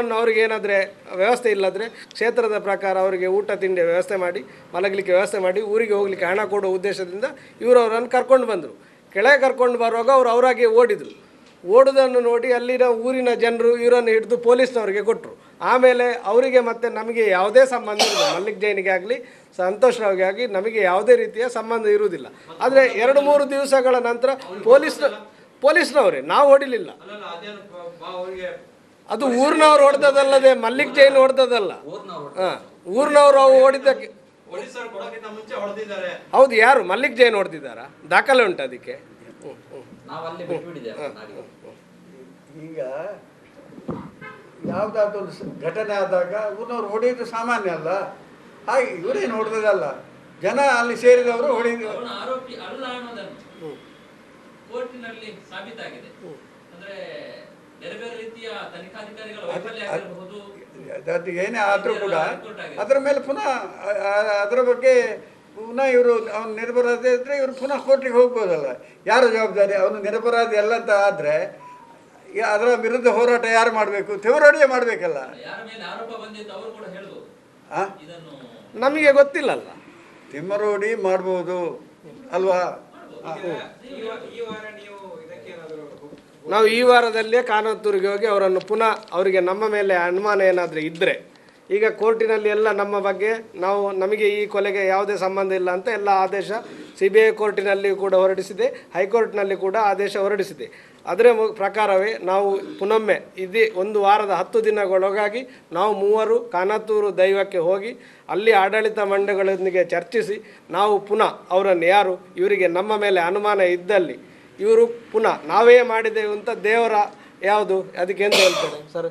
ಅವರನ್ನು ಅವ್ರಿಗೆ ಏನಾದರೆ ವ್ಯವಸ್ಥೆ ಇಲ್ಲದ್ರೆ ಕ್ಷೇತ್ರದ ಪ್ರಕಾರ ಅವರಿಗೆ ಊಟ ತಿಂಡಿ ವ್ಯವಸ್ಥೆ ಮಾಡಿ ಮಲಗಲಿಕ್ಕೆ ವ್ಯವಸ್ಥೆ ಮಾಡಿ ಊರಿಗೆ ಹೋಗಲಿಕ್ಕೆ ಹಣ ಕೊಡುವ ಉದ್ದೇಶದಿಂದ ಇವರು ಅವರನ್ನು ಕರ್ಕೊಂಡು ಬಂದರು. ಕೆಳಗೆ ಕರ್ಕೊಂಡು ಬರುವಾಗ ಅವರು ಅವರಾಗೆ ಓಡಿದರು. ಓಡೋದನ್ನು ನೋಡಿ ಅಲ್ಲಿನ ಊರಿನ ಜನರು ಇವರನ್ನು ಹಿಡಿದು ಪೊಲೀಸ್ನವರಿಗೆ ಕೊಟ್ಟರು. ಆಮೇಲೆ ಅವರಿಗೆ ಮತ್ತು ನಮಗೆ ಯಾವುದೇ ಸಂಬಂಧ ಇರೋದಿಲ್ಲ, ಮಲ್ಲಿಕ್ ಜೈನಿಗೆ ಆಗಲಿ ಸಂತೋಷ್ ರಾವ್ಗೆ ಆಗಲಿ ನಮಗೆ ಯಾವುದೇ ರೀತಿಯ ಸಂಬಂಧ ಇರುವುದಿಲ್ಲ. ಆದರೆ 2-3 ದಿವಸಗಳ ನಂತರ ಪೊಲೀಸ್ನವರೇ, ನಾವು ಹೊಡಿಲಿಲ್ಲ, ಅದು ಊರಿನವ್ರು ಹೊಡೆದಲ್ಲದೆ ಮಲ್ಲಿಕ್ ಜೈನ್ ಹೊಡೆದಲ್ಲ. ಹಾಂ, ಊರಿನವರು ಅವು ಹೊಡಿದ್ದಕ್ಕೆ ಹೌದು. ಯಾರು ಮಲ್ಲಿಕ್ ಜೈನ್ ಹೊಡೆದಿದ್ದಾರಾ? ದಾಖಲೆ ಉಂಟು ಅದಕ್ಕೆ? ಈಗ ಯಾವುದಾದ್ರು ಘಟನೆ ಆದಾಗ ಊರಿನವ್ರು ಹೊಡೆಯೋದು ಸಾಮಾನ್ಯ ಅಲ್ಲ. ಹಾಗೆ ಇವರೇನು ಹೊಡೆದಲ್ಲ, ಜನ ಅಲ್ಲಿ ಸೇರಿದವರು ಹೊಡೆದು ಆರೋಪಿ ಅಲ್ಲ ಅನ್ನೋದನ್ನು ಕೋರ್ಟಿನಲ್ಲಿ ಸಾಬೀತಾಗಿದೆ. ಅಂದ್ರೆ ಬೇರೆ ಬೇರೆ ರೀತಿಯ ತನಿಖಾಧಿಕಾರಿಗಳ ವೈಫಲ್ಯ ಆಗಿರಬಹುದು. ಅದು ಏನೇ ಆದರೂ ಕೂಡ ಅದರ ಮೇಲೆ ಪುನಃ ಅದರ ಬಗ್ಗೆ ಪುನಃ ಇವರು ಅವನು ನಿರಪರಾಧಿ ಇದ್ದರೆ ಇವರು ಪುನಃ ಕೋರ್ಟಿಗೆ ಹೋಗ್ಬೋದಲ್ಲ. ಯಾರು ಜವಾಬ್ದಾರಿ? ಅವನು ನಿರಪರಾಧಿ ಅಲ್ಲ ಅಂತ ಆದರೆ ಅದರ ವಿರುದ್ಧ ಹೋರಾಟ ಯಾರು ಮಾಡಬೇಕು? ತಿವರೊಡೆಯೇ ಮಾಡಬೇಕಲ್ಲ. ನಮಗೆ ಗೊತ್ತಿಲ್ಲಲ್ಲ, ತಿಮ್ಮರೋಡಿ ಮಾಡ್ಬೋದು ಅಲ್ವಾ? ನಾವು ಈ ವಾರದಲ್ಲೇ ಕಾನತ್ತೂರಿಗೆ ಹೋಗಿ ಅವರನ್ನು ಪುನಃ ಅವರಿಗೆ ನಮ್ಮ ಮೇಲೆ ಅನುಮಾನ ಏನಾದರೂ ಇದ್ದರೆ, ಈಗ ಕೋರ್ಟಿನಲ್ಲಿ ಎಲ್ಲ ನಮ್ಮ ಬಗ್ಗೆ ನಮಗೆ ಈ ಕೊಲೆಗೆ ಯಾವುದೇ ಸಂಬಂಧ ಇಲ್ಲ ಅಂತ ಎಲ್ಲ ಆದೇಶ CBI ಕೋರ್ಟಿನಲ್ಲಿ ಕೂಡ ಹೊರಡಿಸಿದೆ, ಹೈಕೋರ್ಟ್ನಲ್ಲಿ ಕೂಡ ಆದೇಶ ಹೊರಡಿಸಿದೆ. ಅದರ ಪ್ರಕಾರವೇ ನಾವು ಪುನೊಮ್ಮೆ ಇದೇ 1 ವಾರದ 10 ದಿನಗಳೊಳಗಾಗಿ ನಾವು 3 ಕಾನತ್ತೂರು ದೈವಕ್ಕೆ ಹೋಗಿ ಅಲ್ಲಿ ಆಡಳಿತ ಮಂಡಳಿಗಳೊಂದಿಗೆ ಚರ್ಚಿಸಿ ನಾವು ಪುನಃ ಅವರನ್ನು ಯಾರು ಇವರಿಗೆ ನಮ್ಮ ಮೇಲೆ ಅನುಮಾನ ಇದ್ದಲ್ಲಿ ಇವರು ಪುನಃ ನಾವೇ ಮಾಡಿದೆವು ಅಂತ ದೇವರ ಯಾವುದು ಅದಕ್ಕೆ ಎಂತ ಹೇಳ್ತಾರೆ ಸರ್,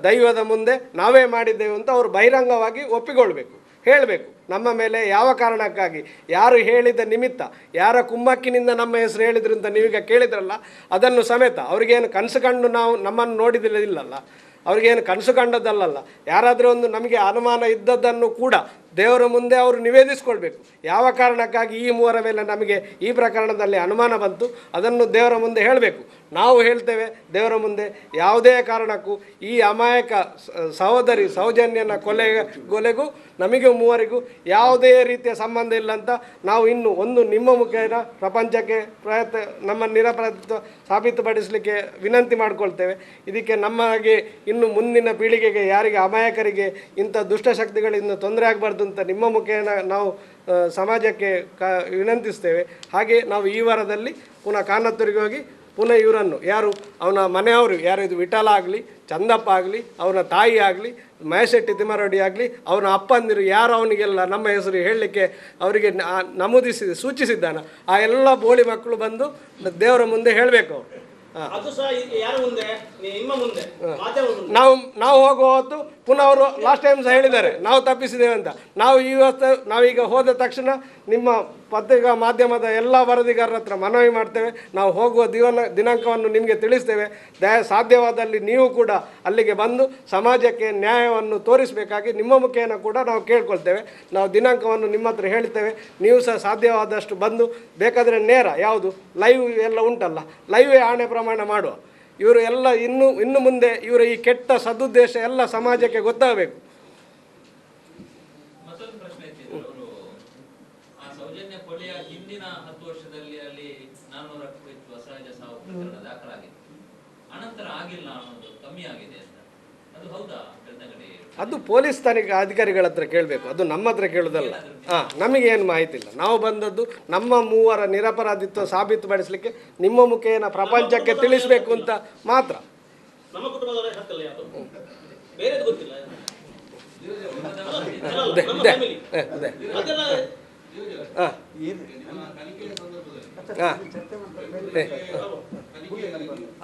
ದೈವದ ಮುಂದೆ ನಾವೇ ಮಾಡಿದ್ದೆವು ಅಂತ ಅವರು ಬಹಿರಂಗವಾಗಿ ಒಪ್ಪಿಕೊಳ್ಬೇಕು, ಹೇಳಬೇಕು. ನಮ್ಮ ಮೇಲೆ ಯಾವ ಕಾರಣಕ್ಕಾಗಿ, ಯಾರು ಹೇಳಿದ ನಿಮಿತ್ತ, ಯಾರ ಕುಮ್ಮಕ್ಕಿನಿಂದ ನಮ್ಮ ಹೆಸರು ಹೇಳಿದ್ರು ಅಂತ ನೀವೀಗ ಕೇಳಿದ್ರಲ್ಲ, ಅದನ್ನು ಸಮೇತ ಅವ್ರಿಗೇನು ಕನಸು ಕಂಡು ನಾವು ನಮ್ಮನ್ನು ನೋಡಿದಿಲ್ಲಲ್ಲ, ಅವ್ರಿಗೇನು ಕನಸು ಕಂಡದ್ದಲ್ಲ, ಯಾರಾದರೂ ಒಂದು ನಮಗೆ ಅನುಮಾನ ಇದ್ದದ್ದನ್ನು ಕೂಡ ದೇವರ ಮುಂದೆ ಅವರು ನಿವೇದಿಸ್ಕೊಳ್ಬೇಕು. ಯಾವ ಕಾರಣಕ್ಕಾಗಿ ಈ 3 ಮೇಲೆ ನಮಗೆ ಈ ಪ್ರಕರಣದಲ್ಲಿ ಅನುಮಾನ ಬಂತು ಅದನ್ನು ದೇವರ ಮುಂದೆ ಹೇಳಬೇಕು. ನಾವು ಹೇಳ್ತೇವೆ ದೇವರ ಮುಂದೆ, ಯಾವುದೇ ಕಾರಣಕ್ಕೂ ಈ ಅಮಾಯಕ ಸಹೋದರಿ ಸೌಜನ್ಯನ ಕೊಲೆಗೂ ನಮಗೆ 3 ಯಾವುದೇ ರೀತಿಯ ಸಂಬಂಧ ಇಲ್ಲ ಅಂತ ನಾವು ಇನ್ನು ನಿಮ್ಮ ಮುಖೇನ ಪ್ರಪಂಚಕ್ಕೆ ನಮ್ಮ ನಿರಪರಾಧಿತ್ವ ಸಾಬೀತುಪಡಿಸಲಿಕ್ಕೆ ವಿನಂತಿ ಮಾಡಿಕೊಳ್ತೇವೆ. ಇದಕ್ಕೆ ನಮಗೆ ಇನ್ನು ಮುಂದಿನ ಪೀಳಿಗೆಗೆ ಯಾರಿಗೆ ಅಮಾಯಕರಿಗೆ ಇಂಥ ದುಷ್ಟಶಕ್ತಿಗಳಿಂದ ತೊಂದರೆ ಆಗಬಾರ್ದು ಅಂತ ನಿಮ್ಮ ಮುಖೇನ ನಾವು ಸಮಾಜಕ್ಕೆ ವಿನಂತಿಸ್ತೇವೆ. ಹಾಗೆ ನಾವು ಈ ವಾರದಲ್ಲಿ ಪುನಃ ಕಾನತ್ತೂರಿಗೆ ಹೋಗಿ ಪುನಃ ಇವರನ್ನು ಯಾರು ಅವನ ಮನೆಯವರು ಯಾರು, ಇದು ವಿಠಲ ಆಗಲಿ, ಚಂದಪ್ಪ ಆಗಲಿ, ಅವನ ತಾಯಿ ಆಗಲಿ, ಮಹೇಶೆಟ್ಟಿ ತಿಮ್ಮರೊಡ್ಡಿ ಆಗಲಿ, ಅವನ ಅಪ್ಪಂದಿರು ಯಾರು ಅವನಿಗೆಲ್ಲ ನಮ್ಮ ಹೆಸರು ಹೇಳಲಿಕ್ಕೆ ಅವರಿಗೆ ಸೂಚಿಸಿದ್ದಾನ, ಆ ಎಲ್ಲ ಬೋಳಿ ಮಕ್ಕಳು ಬಂದು ದೇವರ ಮುಂದೆ ಹೇಳಬೇಕು. ಅವರು ನಾವು ಹೋಗುವ ಹೊತ್ತು ಪುನಃ ಅವರು ಲಾಸ್ಟ್ ಟೈಮ್ ಸಹ ಹೇಳಿದ್ದಾರೆ ನಾವು ತಪ್ಪಿಸಿದ್ದೇವೆ ಅಂತ. ನಾವೀಗ ಹೋದ ತಕ್ಷಣ ನಿಮ್ಮ ಪತ್ರಿಕಾ ಮಾಧ್ಯಮದ ಎಲ್ಲ ವರದಿಗಾರರ ಹತ್ರ ಮನವಿ ಮಾಡ್ತೇವೆ. ನಾವು ಹೋಗುವ ದಿನಾಂಕವನ್ನು ನಿಮಗೆ ತಿಳಿಸ್ತೇವೆ. ಸಾಧ್ಯವಾದಲ್ಲಿ ನೀವು ಕೂಡ ಅಲ್ಲಿಗೆ ಬಂದು ಸಮಾಜಕ್ಕೆ ನ್ಯಾಯವನ್ನು ತೋರಿಸಬೇಕಾಗಿ ನಿಮ್ಮ ಮುಖೇನ ಕೂಡ ನಾವು ಕೇಳ್ಕೊಳ್ತೇವೆ. ನಾವು ದಿನಾಂಕವನ್ನು ನಿಮ್ಮ ಹತ್ರ ಹೇಳ್ತೇವೆ. ನೀವು ಸಹ ಸಾಧ್ಯವಾದಷ್ಟು ಬಂದು ಬೇಕಾದರೆ ನೇರ ಯಾವುದು ಲೈವ್ ಎಲ್ಲ ಉಂಟಲ್ಲ, ಲೈವೇ ಆಣೆ ಪ್ರಮಾಣ ಮಾಡುವ. ಇವರು ಎಲ್ಲ ಇನ್ನು ಮುಂದೆ ಇವರ ಈ ಕೆಟ್ಟ ಸದುದ್ದೇಶ ಎಲ್ಲ ಸಮಾಜಕ್ಕೆ ಗೊತ್ತಾಗಬೇಕು. ಮತ್ತೊಂದು ಪ್ರಶ್ನೆ ಇತ್ತು, ಸೌಜನ್ಯ ಕೊಲೆಯ ಹಿಂದಿನ 10 ವರ್ಷದಲ್ಲಿ ಅಲ್ಲಿ 400ಕ್ಕೂ ಹೆಚ್ಚು ಅಸಹಜ ಸಾವು ಪ್ರಕರಣ ದಾಖಲಾಗಿದೆ, ಅನಂತರ ಆಗಿಲ್ಲ ಅನ್ನೋದು ಕಮ್ಮಿ ಆಗಿದೆ ಅಂತ, ಅದು ಹೌದಾ? ಅದು ಪೊಲೀಸ್ ತನಿಖಾ ಅಧಿಕಾರಿಗಳ ಹತ್ರ ಕೇಳಬೇಕು, ಅದು ನಮ್ಮ ಹತ್ರ ಕೇಳೋದಲ್ಲ. ನಮಗೇನು ಮಾಹಿತಿ ಇಲ್ಲ. ನಾವು ಬಂದದ್ದು ನಮ್ಮ 3 ನಿರಪರಾಧಿತ್ವ ಸಾಬೀತುಪಡಿಸಲಿಕ್ಕೆ ನಿಮ್ಮ ಮುಖೇನ ಪ್ರಪಂಚಕ್ಕೆ ತಿಳಿಸಬೇಕು ಅಂತ ಮಾತ್ರ.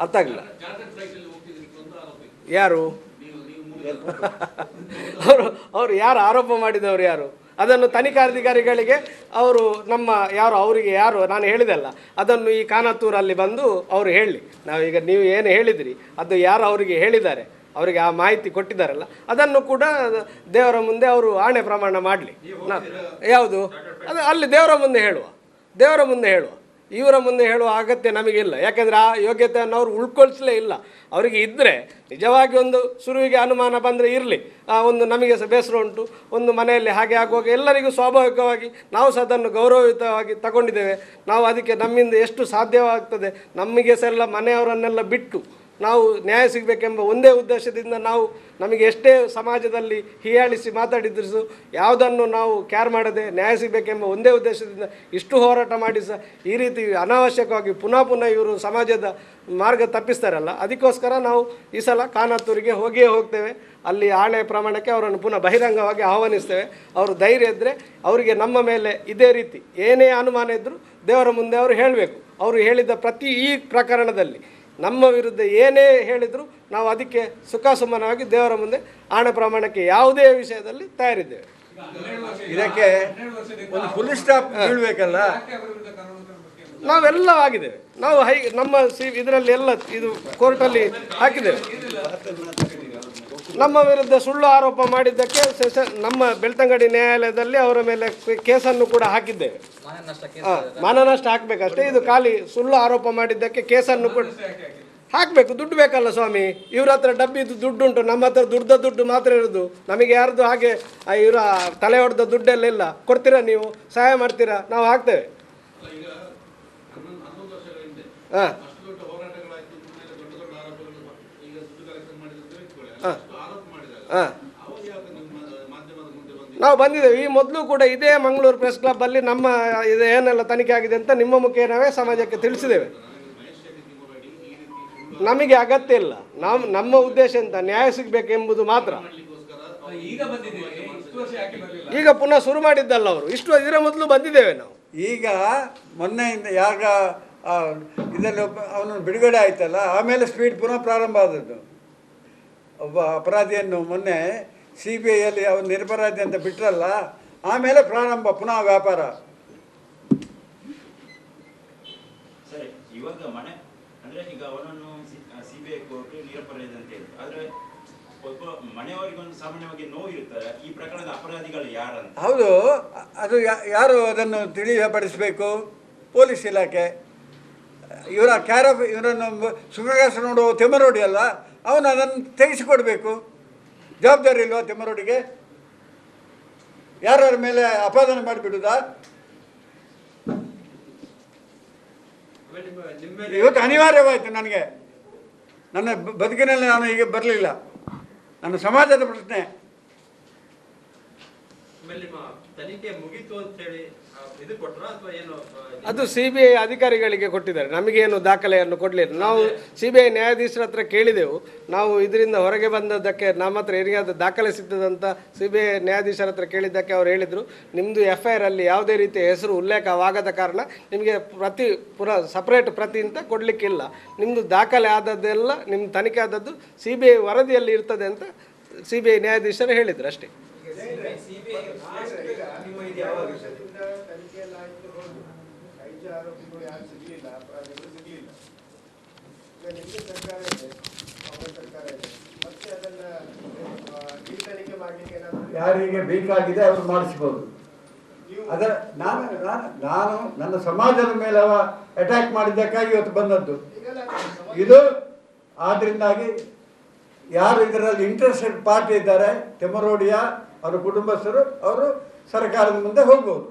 ಅರ್ಥ ಆಗಿಲ್ಲ. ಯಾರು ಅವರು ಯಾರು ಆರೋಪ ಮಾಡಿದವರು ಯಾರು? ಅದನ್ನು ತನಿಖಾಧಿಕಾರಿಗಳಿಗೆ ಅವರು ನಮ್ಮ ಅವರಿಗೆ ನಾನು ಹೇಳಿದೆಲ್ಲ ಅದನ್ನು ಈ ಕಾನತ್ತೂರಲ್ಲಿ ಬಂದು ಅವರು ಹೇಳಿ, ನಾವೀಗ ನೀವು ಏನು ಹೇಳಿದಿರಿ ಅದು ಯಾರು ಅವರಿಗೆ ಹೇಳಿದ್ದಾರೆ, ಅವರಿಗೆ ಆ ಮಾಹಿತಿ ಕೊಟ್ಟಿದ್ದಾರಲ್ಲ ಅದನ್ನು ಕೂಡ ದೇವರ ಮುಂದೆ ಅವರು ಆಣೆ ಪ್ರಮಾಣ ಮಾಡಲಿ. ಯಾವುದು ಅದು ಅಲ್ಲಿ ದೇವರ ಮುಂದೆ ಹೇಳುವ ಇವರ ಮುಂದೆ ಹೇಳುವ ಅಗತ್ಯ ನಮಗಿಲ್ಲ. ಯಾಕೆಂದರೆ ಆ ಯೋಗ್ಯತೆಯನ್ನು ಅವರು ಉಳ್ಕೊಳಿಸಲೇ ಇಲ್ಲ. ಅವರಿಗೆ ಇದ್ದರೆ ನಿಜವಾಗಿ ಒಂದು ಶುರುವಿಗೆ ಅನುಮಾನ ಬಂದರೆ ಇರಲಿ, ಒಂದು ನಮಗೆ ಸಹ ಬೇಸರ ಉಂಟು, ಒಂದು ಮನೆಯಲ್ಲಿ ಹಾಗೆ ಆಗುವಾಗ ಎಲ್ಲರಿಗೂ ಸ್ವಾಭಾವಿಕವಾಗಿ ನಾವು ಸಹ ಅದನ್ನು ಗೌರವಯುತವಾಗಿ ತಗೊಂಡಿದ್ದೇವೆ. ನಾವು ಅದಕ್ಕೆ ನಮ್ಮಿಂದ ಎಷ್ಟು ಸಾಧ್ಯವಾಗ್ತದೆ ನಮಗೆ ಸಹ ಎಲ್ಲ ಮನೆಯವರನ್ನೆಲ್ಲ ಬಿಟ್ಟು ನಾವು ನ್ಯಾಯ ಸಿಗಬೇಕೆಂಬ ಒಂದೇ ಉದ್ದೇಶದಿಂದ ನಾವು ನಮಗೆ ಎಷ್ಟೇ ಸಮಾಜದಲ್ಲಿ ಹೀಯಾಳಿಸಿ ಮಾತಾಡಿದ್ರು ಯಾವುದನ್ನು ನಾವು ಕ್ಯಾರ್ ಮಾಡದೆ ನ್ಯಾಯ ಸಿಗಬೇಕೆಂಬ ಒಂದೇ ಉದ್ದೇಶದಿಂದ ಇಷ್ಟು ಹೋರಾಟ ಮಾಡಿ ಸಹ ಈ ರೀತಿ ಅನಾವಶ್ಯಕವಾಗಿ ಪುನಃ ಇವರು ಸಮಾಜದ ಮಾರ್ಗ ತಪ್ಪಿಸ್ತಾರಲ್ಲ, ಅದಕ್ಕೋಸ್ಕರ ನಾವು ಈ ಸಲ ಖಾನಾತ್ತೂರಿಗೆ ಹೋಗಿಯೇ ಹೋಗ್ತೇವೆ. ಅಲ್ಲಿ ಆಣೆ ಪ್ರಮಾಣಕ್ಕೆ ಅವರನ್ನು ಪುನಃ ಬಹಿರಂಗವಾಗಿ ಆಹ್ವಾನಿಸ್ತೇವೆ. ಅವರು ಧೈರ್ಯ ಇದ್ದರೆ ಅವರಿಗೆ ನಮ್ಮ ಮೇಲೆ ಇದೇ ರೀತಿ ಏನೇ ಅನುಮಾನ ಇದ್ದರೂ ದೇವರ ಮುಂದೆ ಅವರು ಹೇಳಬೇಕು. ಅವರು ಹೇಳಿದ ಪ್ರತಿ ಈ ಪ್ರಕರಣದಲ್ಲಿ ನಮ್ಮ ವಿರುದ್ಧ ಏನೇ ಹೇಳಿದರೂ ನಾವು ಅದಕ್ಕೆ ಸುಖಾಸುಮ್ಮನವಾಗಿ ದೇವರ ಮುಂದೆ ಆಣೆ ಪ್ರಮಾಣಕ್ಕೆ ಯಾವುದೇ ವಿಷಯದಲ್ಲಿ ತಯಾರಿದ್ದೇವೆ. ಇದಕ್ಕೆ ಒಂದು ಫುಲ್ ಸ್ಟಾಪ್ ಬೀಳಬೇಕಲ್ಲ. ನಾವೆಲ್ಲ ಆಗಿದ್ದೇವೆ. ನಾವು ನಮ್ಮ ಇದರಲ್ಲಿ ಎಲ್ಲ ಇದು ಕೋರ್ಟಲ್ಲಿ ಹಾಕಿದ್ದೇವೆ. ನಮ್ಮ ವಿರುದ್ಧ ಸುಳ್ಳು ಆರೋಪ ಮಾಡಿದ್ದಕ್ಕೆ ನಮ್ಮ ಬೆಳ್ತಂಗಡಿ ನ್ಯಾಯಾಲಯದಲ್ಲಿ ಅವರ ಮೇಲೆ ಕೇಸನ್ನು ಕೂಡ ಹಾಕಿದ್ದೇವೆ. ಮಾನನಷ್ಟ ಹಾಕಬೇಕಷ್ಟೇ. ಇದು ಖಾಲಿ ಸುಳ್ಳು ಆರೋಪ ಮಾಡಿದ್ದಕ್ಕೆ ಕೇಸನ್ನು ಕೂಡ ಹಾಕಬೇಕು. ದುಡ್ಡು ಬೇಕಲ್ಲ ಸ್ವಾಮಿ, ಇವ್ರ ಹತ್ರ ಡಬ್ಬಿದು ದುಡ್ಡು ಉಂಟು, ನಮ್ಮ ಹತ್ರ ದುಡ್ಡು ಮಾತ್ರ ಇರೋದು. ನಮಗೆ ಯಾರ್ದು ಹಾಗೆ ಇವರ ತಲೆ ಹೊಡೆದ ದುಡ್ಡೆಲ್ಲ ಇಲ್ಲ. ಕೊಡ್ತೀರಾ ನೀವು, ಸಹಾಯ ಮಾಡ್ತೀರಾ, ನಾವು ಹಾಕ್ತೇವೆ. ಹಾಂ ಹಾಂ ನಾವು ಬಂದಿದ್ದೇವೆ. ಈ ಮೊದಲು ಕೂಡ ಇದೇ ಮಂಗಳೂರು ಪ್ರೆಸ್ ಕ್ಲಬ್ಬಲ್ಲಿ ನಮ್ಮ ಇದು ಏನೆಲ್ಲ ತನಿಖೆ ಆಗಿದೆ ಅಂತ ನಿಮ್ಮ ಮುಖೇನವೇ ಸಮಾಜಕ್ಕೆ ತಿಳಿಸಿದ್ದೇವೆ. ನಮಗೆ ಅಗತ್ಯ ಇಲ್ಲ. ನಮ್ಮ ಉದ್ದೇಶ ಅಂತ ನ್ಯಾಯ ಸಿಗಬೇಕೆಂಬುದು ಮಾತ್ರ. ಈಗ ಪುನಃ ಶುರು ಮಾಡಿದ್ದಲ್ಲ ಅವರು, ಇದರ ಮೊದಲು ಬಂದಿದ್ದೇವೆ ನಾವು. ಈಗ ಮೊನ್ನೆಯಿಂದ ಯಾಗ ಇದನ್ನು ಅವನನ್ನು ಬಿಡುಗಡೆ ಆಯ್ತಲ್ಲ, ಆಮೇಲೆ ಸ್ಪೀಡ್ ಪುನಃ ಪ್ರಾರಂಭ ಆದದ್ದು. ಒಬ್ಬ ಅಪರಾಧಿಯನ್ನು ಮೊನ್ನೆ CBIಯಲ್ಲಿ ಅವನು ನಿರಪರಾಧಿ ಅಂತ ಬಿಟ್ಟರಲ್ಲ, ಆಮೇಲೆ ಪ್ರಾರಂಭ ಪುನಃ ವ್ಯಾಪಾರ. ಸರಿ, ಇವಾಗ ಮನೆ ಅಂದರೆ ಈಗ ಅವನನ್ನು CBI ಕೋರ್ಟ್ ನಿರಪರಾಧಿ ಅಂತ ಹೇಳಿ, ಆದರೆ ಒಬ್ಬ ಮನೆಯವರಿಗೊಂದು ಸಾಮಾನ್ಯವಾಗಿ ನೋವು ಇರ್ತಾರೆ, ಈ ಪ್ರಕರಣದ ಅಪರಾಧಿಗಳು ಯಾರಂತ. ಹೌದು, ಅದು ಯಾರು ಅದನ್ನು ತಿಳಿಯಪಡಿಸಬೇಕು? ಪೊಲೀಸ್ ಇಲಾಖೆ. ಇವರನ್ನು ಸುಖಗಾಸ ನೋಡುವ ತೆಮರೋಡಿ ಅಲ್ಲ, ಅವನು ಅದನ್ನು ತೆಗೆಸಿಕೊಡ್ಬೇಕು. ಜವಾಬ್ದಾರಿ ಇಲ್ವಾ ತೆಮರೋಡಿಗೆ? ಯಾರ್ಯಾರ ಮೇಲೆ ಅಪಾದನೆ ಮಾಡಿಬಿಡುದಾ? ಇವತ್ತು ಅನಿವಾರ್ಯವಾಯಿತು ನನಗೆ. ನನ್ನ ಬದುಕಿನಲ್ಲಿ ನಾನು ಹೀಗೆ ಬರಲಿಲ್ಲ. ನನ್ನ ಸಮಾಜದ ಪ್ರಶ್ನೆ. ತನಿಖೆ ಮುಗಿತು ಅಂತ ಹೇಳಿ ಇದು ಕೊಟ್ಟರು ಅಥವಾ ಏನು? ಅದು CBI ಅಧಿಕಾರಿಗಳಿಗೆ ಕೊಟ್ಟಿದ್ದಾರೆ, ನಮಗೇನು ದಾಖಲೆಯನ್ನು ಕೊಡಲಿಲ್ಲ. ನಾವು CBI ನ್ಯಾಯಾಧೀಶರ ಹತ್ರ ಕೇಳಿದೆವು. ನಾವು ಇದರಿಂದ ಹೊರಗೆ ಬಂದದ್ದಕ್ಕೆ ನಮ್ಮ ಹತ್ರ ಏನಾದರೂ ದಾಖಲೆ ಸಿಗ್ತದಂತ CBI ನ್ಯಾಯಾಧೀಶರ ಹತ್ರ ಕೇಳಿದ್ದಕ್ಕೆ ಅವ್ರು ಹೇಳಿದರು, ನಿಮ್ಮದು FIR ಅಲ್ಲಿ ಯಾವುದೇ ರೀತಿಯ ಹೆಸರು ಉಲ್ಲೇಖವಾಗದ ಕಾರಣ ನಿಮಗೆ ಸಪ್ರೇಟ್ ಪ್ರತಿ ಅಂತ ಕೊಡಲಿಕ್ಕಿಲ್ಲ. ನಿಮ್ಮದು ದಾಖಲೆ ಆದದ್ದೆಲ್ಲ ನಿಮ್ಮ ತನಿಖೆ ಆದದ್ದು CBI ವರದಿಯಲ್ಲಿ ಇರ್ತದೆ ಅಂತ CBI ನ್ಯಾಯಾಧೀಶರು ಹೇಳಿದರು ಅಷ್ಟೇ. ಯಾರಿಗೆ ಬೇಕಾಗಿದೆ ಅವರು ಮಾಡಿಸ್ಬೋದು. ಅದ ನಾನು ನನ್ನ ಸಮಾಜದ ಮೇಲೆ ಅವ ಅಟ್ಯಾಕ್ ಮಾಡಿದ್ದಕ್ಕಾಗಿ ಇವತ್ತು ಬಂದದ್ದು ಇದು. ಆದ್ರಿಂದಾಗಿ ಯಾರು ಇದರಲ್ಲಿ ಇಂಟ್ರೆಸ್ಟೆಡ್ ಪಾರ್ಟಿ ಇದ್ದಾರೆ, ತೆಮರೋಡಿಯ ಅವರ ಕುಟುಂಬಸ್ಥರು, ಅವರು ಸರ್ಕಾರದ ಮುಂದೆ ಹೋಗ್ಬೋದು.